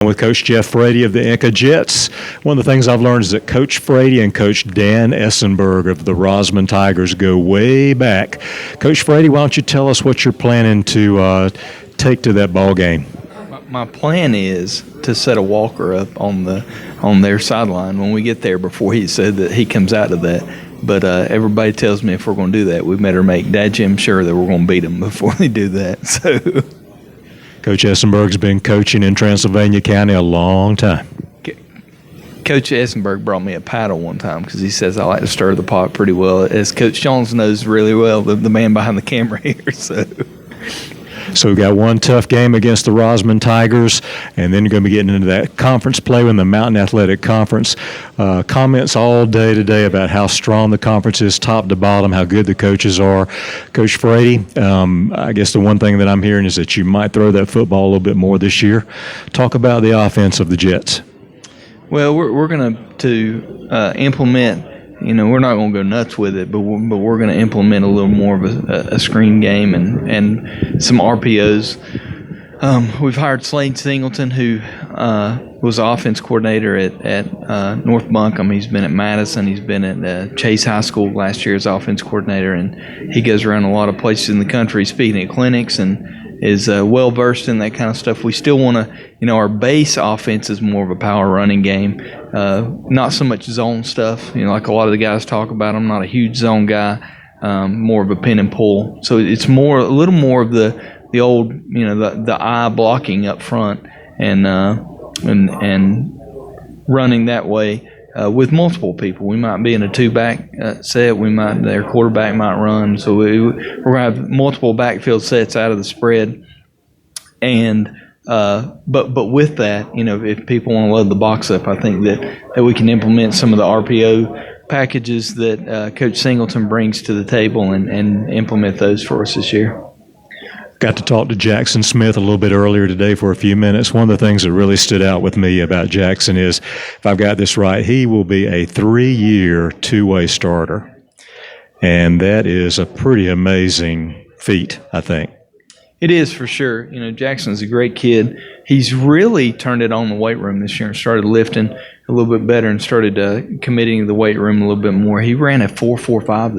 With Coach Jeff Frady of the Enka Jets. One of the things I've learned is that Coach Frady and Coach Dan Essenberg of the Rosman Tigers go way back. Coach Frady, why don't you tell us what you're planning to take to that ball game? My plan is to set a walker up on their sideline when we get there before he said that he comes out of that. But everybody tells me if we're going to do that, we better make Dad Jim sure that we're going to beat them before they do that. So. Coach Essenberg's been coaching in Transylvania County a long time. Coach Essenberg brought me a paddle one time because he says I like to stir the pot pretty well, as Coach Jones knows really well, the man behind the camera here. So we've got one tough game against the Rosman Tigers, and then you're going to be getting into that conference play in the Mountain Athletic Conference. Comments all day today about how strong the conference is, top to bottom, how good the coaches are. Coach Frady, I guess the one thing that I'm hearing is that you might throw that football a little bit more this year. Talk about the offense of the Jets. Well, we're going to implement. We're not going to go nuts with it, but we're going to implement a little more of a screen game and some RPOs. We've hired Slade Singleton, who was offense coordinator at North Buncombe. He's been at Madison. He's been at Chase High School last year as offense coordinator, and he goes around a lot of places in the country speaking at clinics and is well versed in that kind of stuff. We still want to, our base offense is more of a power running game, not so much zone stuff. Like a lot of the guys talk about. I'm not a huge zone guy, more of a pin and pull. So it's a little more of the old, the eye blocking up front and running that way. With multiple people, we might be in a two-back set. Their quarterback might run, so we're going to have multiple backfield sets out of the spread. And but with that, if people want to load the box up, I think that we can implement some of the RPO packages that Coach Singleton brings to the table and implement those for us this year. Got to talk to Jackson Smith a little bit earlier today for a few minutes. One of the things that really stood out with me about Jackson is, if I've got this right, he will be a 3-year two-way starter. And that is a pretty amazing feat, I think. It is for sure. Jackson's a great kid. He's really turned it on the weight room this year and started lifting a little bit better and started committing to the weight room a little bit more. He ran a 4.45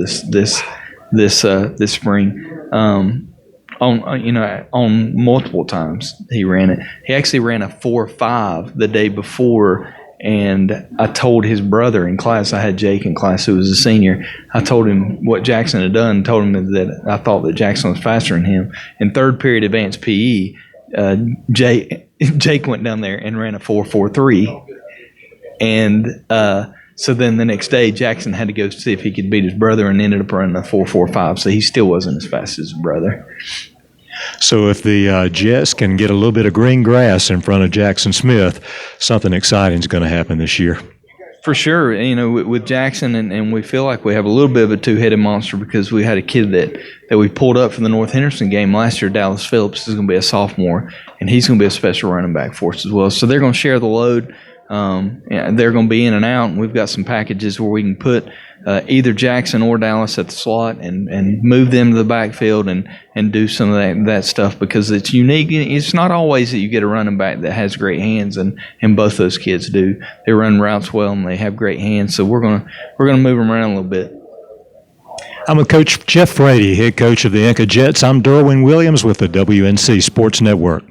this spring. On multiple times he ran it. He actually ran a 4.5 the day before, and I told his brother in class, I had Jake in class who was a senior, I told him what Jackson had done, told him that I thought that Jackson was faster than him. In third period advanced PE, Jake went down there and ran a 4.43, and so then the next day, Jackson had to go see if he could beat his brother and ended up running a 4.45, so he still wasn't as fast as his brother. So if the Jets can get a little bit of green grass in front of Jackson Smith, something exciting is going to happen this year. For sure. With Jackson, and we feel like we have a little bit of a two-headed monster because we had a kid that we pulled up for the North Henderson game last year. Dallas Phillips is going to be a sophomore, and he's going to be a special running back for us as well. So they're going to share the load. They're going to be in and out, and we've got some packages where we can put either Jackson or Dallas at the slot and move them to the backfield and do some of that stuff because it's unique. It's not always that you get a running back that has great hands, and both those kids do. They run routes well and they have great hands, so we're gonna move them around a little bit. I'm with Coach Jeff Frady, head coach of the Enka Jets. I'm Derwin Williams with the WNC Sports Network.